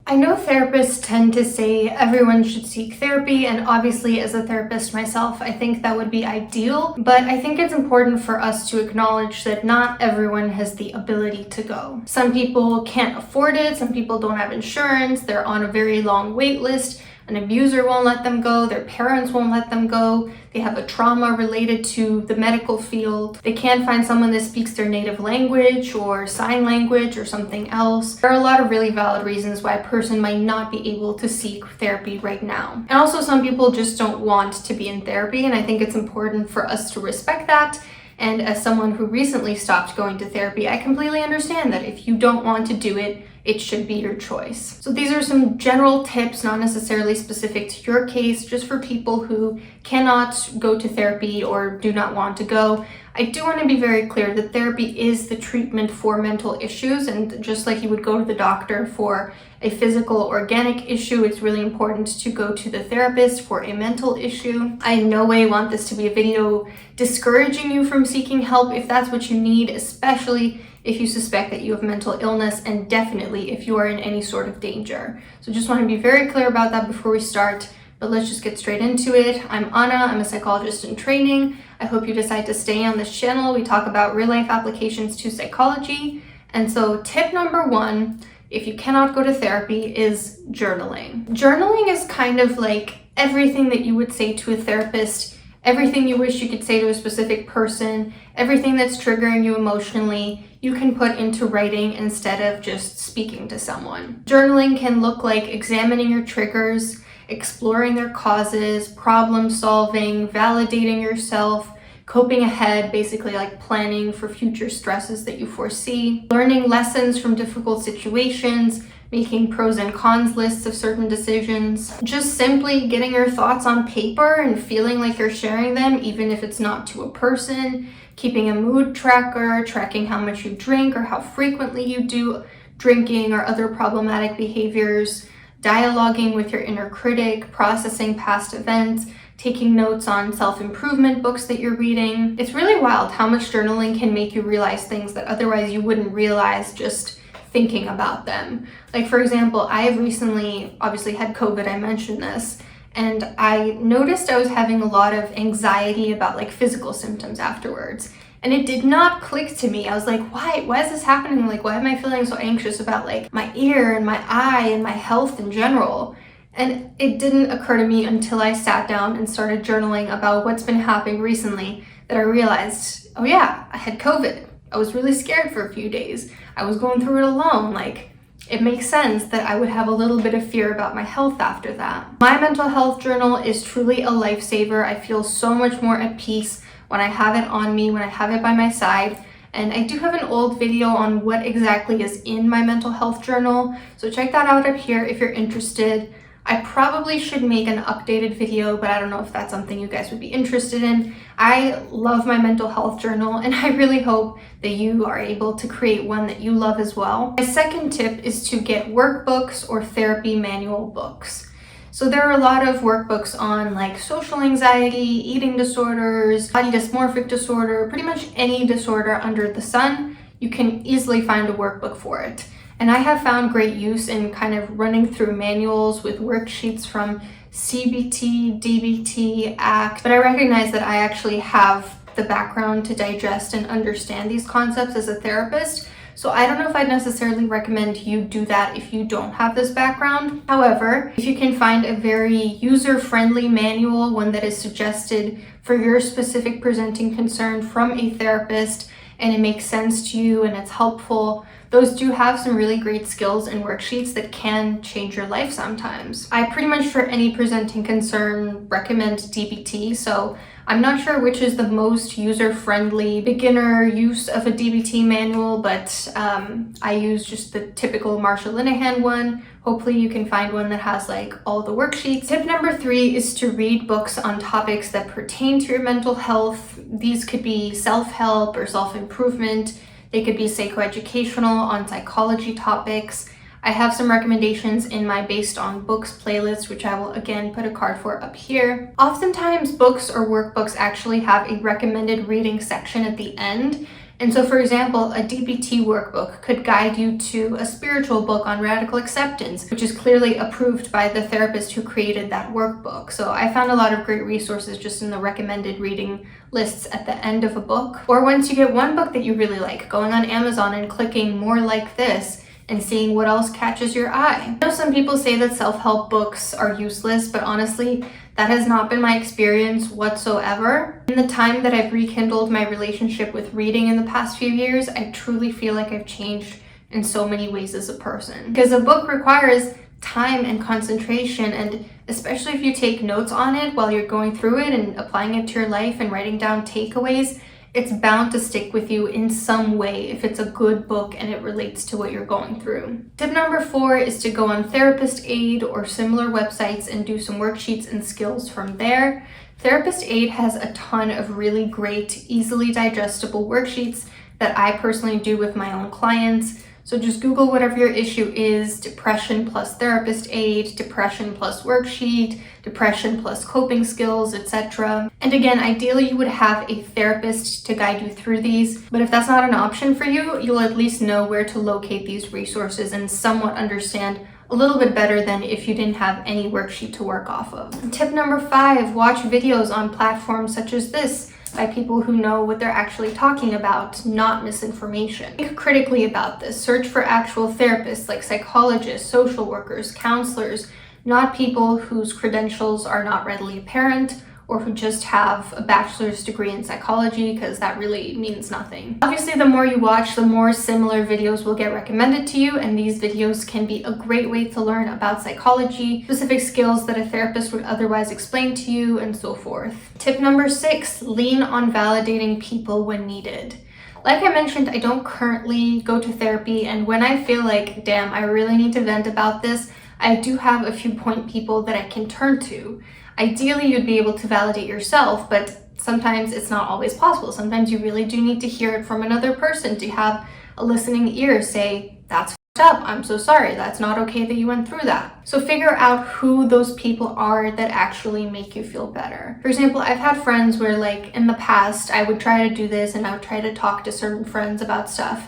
I know therapists tend to say everyone should seek therapy, and obviously as a therapist myself, I think that would be ideal, but I think it's important for us to acknowledge that not everyone has the ability to go. Some people can't afford it, some people don't have insurance, they're on a very long wait list, an abuser won't let them go, their parents won't let them go, they have a trauma related to the medical field, they can't find someone that speaks their native language or sign language or something else. There are a lot of really valid reasons why a person might not be able to seek therapy right now. And also some people just don't want to be in therapy, and I think it's important for us to respect that. And as someone who recently stopped going to therapy, I completely understand that if you don't want to do it, it should be your choice. So these are some general tips, not necessarily specific to your case, just for people who cannot go to therapy or do not want to go. I do want to be very clear that therapy is the treatment for mental issues, and just like you would go to the doctor for a physical organic issue, it's really important to go to the therapist for a mental issue. I in no way want this to be a video discouraging you from seeking help if that's what you need, especially if you suspect that you have mental illness, and definitely if you are in any sort of danger. So just want to be very clear about that before we start, but let's just get straight into it. I'm Anna, I'm a psychologist in training. I hope you decide to stay on this channel. We talk about real life applications to psychology. And so tip number one, if you cannot go to therapy, is journaling. Journaling is kind of like everything that you would say to a therapist, everything you wish you could say to a specific person, everything that's triggering you emotionally, you can put into writing instead of just speaking to someone. Journaling can look like examining your triggers, exploring their causes, problem solving, validating yourself, coping ahead, basically like planning for future stresses that you foresee, learning lessons from difficult situations, making pros and cons lists of certain decisions, just simply getting your thoughts on paper and feeling like you're sharing them, even if it's not to a person, keeping a mood tracker, tracking how much you drink or how frequently you do drinking or other problematic behaviors, dialoguing with your inner critic, processing past events, taking notes on self-improvement books that you're reading. It's really wild how much journaling can make you realize things that otherwise you wouldn't realize just thinking about them. Like for example, I have recently obviously had COVID, I mentioned this, and I noticed I was having a lot of anxiety about like physical symptoms afterwards. And it did not click to me. I was like, why is this happening? Like, why am I feeling so anxious about like my ear and my eye and my health in general? And it didn't occur to me until I sat down and started journaling about what's been happening recently that I realized, oh yeah, I had COVID. I was really scared for a few days. I was going through it alone. Like, it makes sense that I would have a little bit of fear about my health after that. My mental health journal is truly a lifesaver. I feel so much more at peace when I have it on me, when I have it by my side. And I do have an old video on what exactly is in my mental health journal, so check that out up here if you're interested. I probably should make an updated video, but I don't know if that's something you guys would be interested in. I love my mental health journal, and I really hope that you are able to create one that you love as well. My second tip is to get workbooks or therapy manual books. So there are a lot of workbooks on like social anxiety, eating disorders, body dysmorphic disorder, pretty much any disorder under the sun. You can easily find a workbook for it. And I have found great use in kind of running through manuals with worksheets from CBT, DBT, ACT, but I recognize that I actually have the background to digest and understand these concepts as a therapist. So I don't know if I'd necessarily recommend you do that if you don't have this background. However, if you can find a very user-friendly manual, one that is suggested for your specific presenting concern from a therapist, and it makes sense to you and it's helpful, those do have some really great skills and worksheets that can change your life sometimes. I pretty much for any presenting concern recommend DBT, so I'm not sure which is the most user-friendly beginner use of a DBT manual, but I use just the typical Marsha Linehan one. Hopefully you can find one that has like all the worksheets. Tip number 3 is to read books on topics that pertain to your mental health. These could be self-help or self-improvement. They could be psychoeducational on psychology topics. I have some recommendations in my Based on Books playlist, which I will again put a card for up here. Oftentimes books or workbooks actually have a recommended reading section at the end, And so, for example, a DBT workbook could guide you to a spiritual book on radical acceptance, which is clearly approved by the therapist who created that workbook. So I found a lot of great resources just in the recommended reading lists at the end of a book. Or once you get one book that you really like, going on Amazon and clicking more like this and seeing what else catches your eye. I know some people say that self-help books are useless, but honestly, that has not been my experience whatsoever. In the time that I've rekindled my relationship with reading in the past few years, I truly feel like I've changed in so many ways as a person. Because a book requires time and concentration, and especially if you take notes on it while you're going through it and applying it to your life and writing down takeaways, it's bound to stick with you in some way if it's a good book and it relates to what you're going through. Tip number 4 is to go on Therapist Aid or similar websites and do some worksheets and skills from there. Therapist Aid has a ton of really great, easily digestible worksheets that I personally do with my own clients. So just Google whatever your issue is: depression plus therapist aid, depression plus worksheet, depression plus coping skills, etc. And again, ideally you would have a therapist to guide you through these, but if that's not an option for you, you'll at least know where to locate these resources and somewhat understand a little bit better than if you didn't have any worksheet to work off of. Tip number 5, watch videos on platforms such as this by people who know what they're actually talking about, not misinformation. Think critically about this. Search for actual therapists like psychologists, social workers, counselors, not people whose credentials are not readily apparent or who just have a bachelor's degree in psychology, because that really means nothing. Obviously, the more you watch, the more similar videos will get recommended to you, and these videos can be a great way to learn about psychology, specific skills that a therapist would otherwise explain to you, and so forth. Tip number 6, lean on validating people when needed. Like I mentioned, I don't currently go to therapy, and when I feel like, damn, I really need to vent about this, I do have a few point people that I can turn to. Ideally, you'd be able to validate yourself, but sometimes it's not always possible. Sometimes you really do need to hear it from another person, to have a listening ear say, that's f***ed up, I'm so sorry, that's not okay that you went through that. So figure out who those people are that actually make you feel better. For example, I've had friends where, like, in the past, I would try to do this and I would try to talk to certain friends about stuff,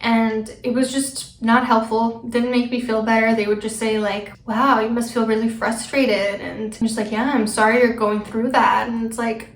and it was just not helpful. Didn't make me feel better. They would just say like, wow, you must feel really frustrated. And I'm just like, yeah, I'm sorry you're going through that. And it's like,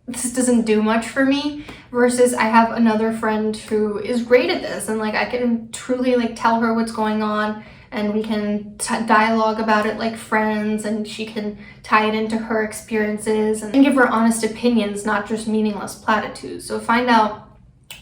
this doesn't do much for me. Versus I have another friend who is great at this, and like I can truly like tell her what's going on, and we can dialogue about it like friends, and she can tie it into her experiences and give her honest opinions, not just meaningless platitudes. So find out,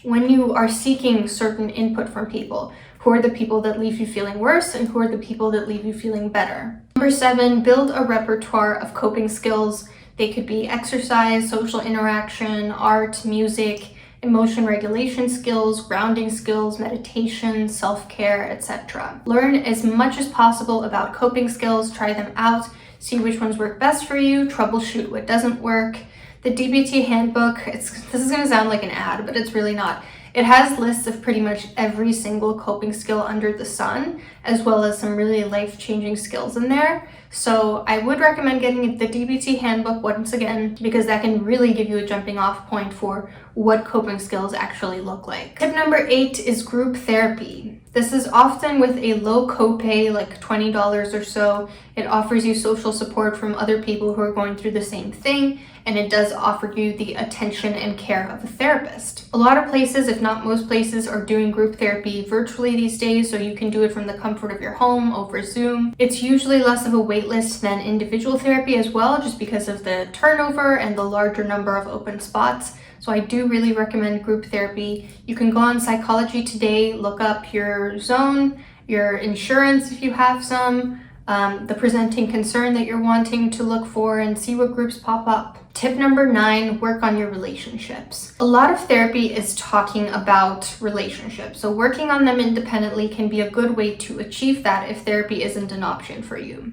when you are seeking certain input from people, who are the people that leave you feeling worse and who are the people that leave you feeling better. Number 7, build a repertoire of coping skills. They could be exercise, social interaction, art, music, emotion regulation skills, grounding skills, meditation, self-care, etc. Learn as much as possible about coping skills, try them out, see which ones work best for you, troubleshoot what doesn't work. The DBT handbook, this is going to sound like an ad, but it's really not. It has lists of pretty much every single coping skill under the sun, as well as some really life-changing skills in there. So I would recommend getting the DBT handbook once again, because that can really give you a jumping off point for what coping skills actually look like. Tip number 8 is group therapy. This is often with a low copay, like $20 or so. It offers you social support from other people who are going through the same thing, and it does offer you the attention and care of a therapist. A lot of places, if not most places, are doing group therapy virtually these days, so you can do it from the comfort of your home over Zoom. It's usually less of a wait list than individual therapy as well, just because of the turnover and the larger number of open spots. So I do really recommend group therapy. You can go on Psychology Today, look up your zone, your insurance if you have some, the presenting concern that you're wanting to look for, and see what groups pop up. Tip number 9, work on your relationships. A lot of therapy is talking about relationships, so working on them independently can be a good way to achieve that if therapy isn't an option for you.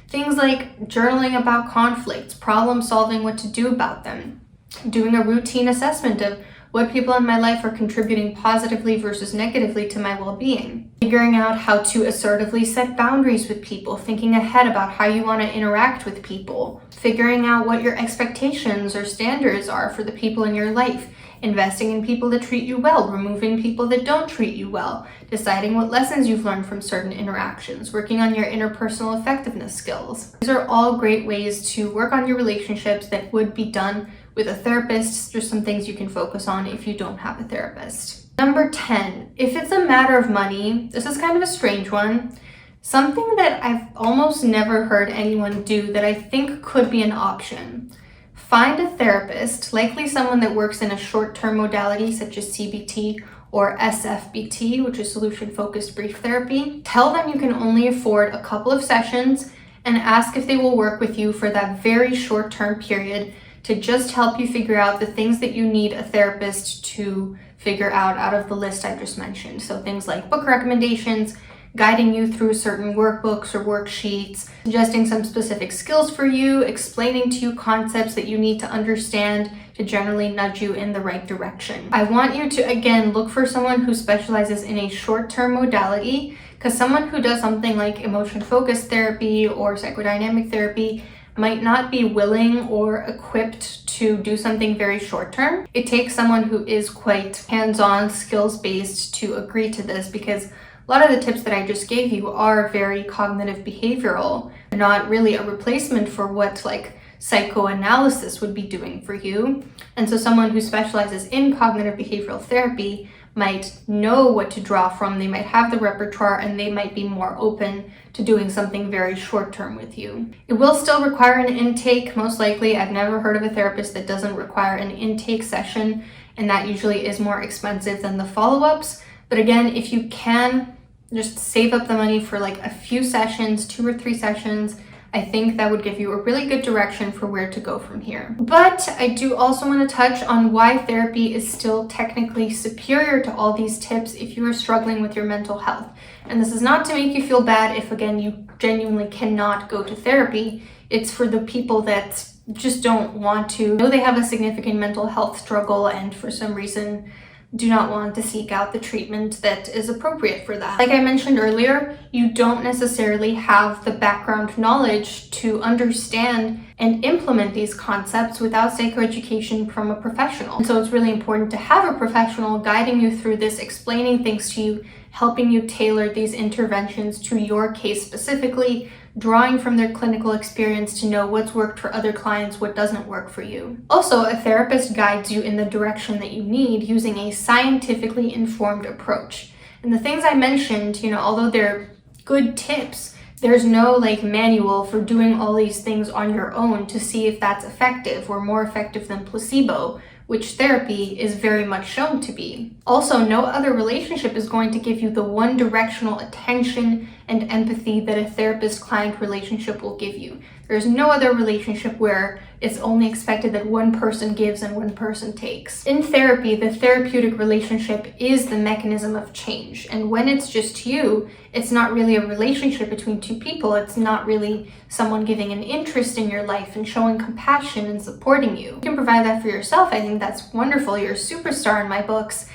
Things like journaling about conflicts, problem solving what to do about them, doing a routine assessment of what people in my life are contributing positively versus negatively to my well-being, figuring out how to assertively set boundaries with people, thinking ahead about how you want to interact with people, figuring out what your expectations or standards are for the people in your life, investing in people that treat you well, removing people that don't treat you well, deciding what lessons you've learned from certain interactions, working on your interpersonal effectiveness skills. These are all great ways to work on your relationships that would be done with a therapist. Just some things you can focus on if you don't have a therapist. Number 10, if it's a matter of money, this is kind of a strange one. Something that I've almost never heard anyone do that I think could be an option. Find a therapist, likely someone that works in a short-term modality such as CBT or SFBT, which is solution-focused brief therapy. Tell them you can only afford a couple of sessions and ask if they will work with you for that very short-term period to just help you figure out the things that you need a therapist to figure out of the list I just mentioned. So things like book recommendations, guiding you through certain workbooks or worksheets, suggesting some specific skills for you, explaining to you concepts that you need to understand to generally nudge you in the right direction. I want you to, again, look for someone who specializes in a short-term modality, because someone who does something like emotion-focused therapy or psychodynamic therapy might not be willing or equipped to do something very short-term. It takes someone who is quite hands-on, skills-based to agree to this, because a lot of the tips that I just gave you are very cognitive behavioral. They're not really a replacement for what like psychoanalysis would be doing for you. And so someone who specializes in cognitive behavioral therapy might know what to draw from, they might have the repertoire, and they might be more open to doing something very short term with you. It will still require an intake, most likely. I've never heard of a therapist that doesn't require an intake session, and that usually is more expensive than the follow-ups. But again, if you can just save up the money for like a few sessions, 2 or 3 sessions, I think that would give you a really good direction for where to go from here. But I do also want to touch on why therapy is still technically superior to all these tips if you are struggling with your mental health. And this is not to make you feel bad if, again, you genuinely cannot go to therapy. It's for the people that just don't want to, know they have a significant mental health struggle and for some reason do not want to seek out the treatment that is appropriate for that. Like I mentioned earlier, you don't necessarily have the background knowledge to understand and implement these concepts without psychoeducation from a professional. And so it's really important to have a professional guiding you through this, explaining things to you, helping you tailor these interventions to your case specifically, drawing from their clinical experience to know what's worked for other clients, what doesn't work for you. Also, a therapist guides you in the direction that you need using a scientifically informed approach. And the things I mentioned, although they're good tips, there's no like manual for doing all these things on your own to see if that's effective or more effective than placebo, which therapy is very much shown to be. Also, no other relationship is going to give you the one directional attention and empathy that a therapist-client relationship will give you. There's no other relationship where it's only expected that one person gives and one person takes. In therapy, the therapeutic relationship is the mechanism of change. And when it's just you, it's not really a relationship between two people. It's not really someone giving an interest in your life and showing compassion and supporting you. You can provide that for yourself. I think that's wonderful. You're a superstar in my books.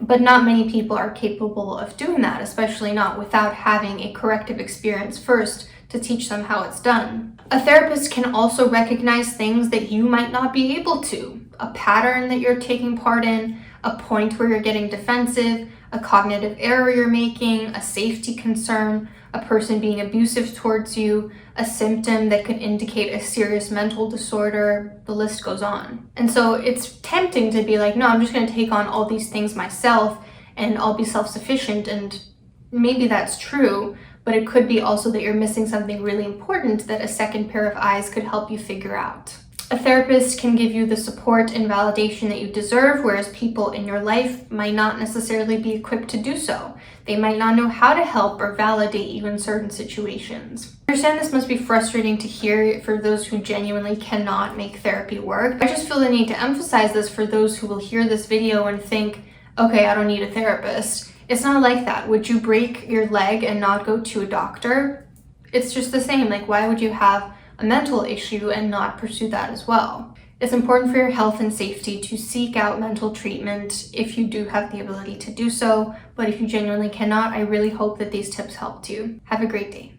But not many people are capable of doing that, especially not without having a corrective experience first to teach them how it's done. A therapist can also recognize things that you might not be able to. A pattern that you're taking part in, a point where you're getting defensive, a cognitive error you're making, a safety concern, a person being abusive towards you, a symptom that could indicate a serious mental disorder, the list goes on. And so it's tempting to be like, no, I'm just going to take on all these things myself and I'll be self-sufficient, and maybe that's true, but it could be also that you're missing something really important that a second pair of eyes could help you figure out. A therapist can give you the support and validation that you deserve, whereas people in your life might not necessarily be equipped to do so. They might not know how to help or validate you in certain situations. I understand this must be frustrating to hear for those who genuinely cannot make therapy work. I just feel the need to emphasize this for those who will hear this video and think, okay, I don't need a therapist. It's not like that. Would you break your leg and not go to a doctor? It's just the same. Like, why would you have a mental issue and not pursue that as well? It's important for your health and safety to seek out mental treatment if you do have the ability to do so, but if you genuinely cannot, I really hope that these tips helped you. Have a great day.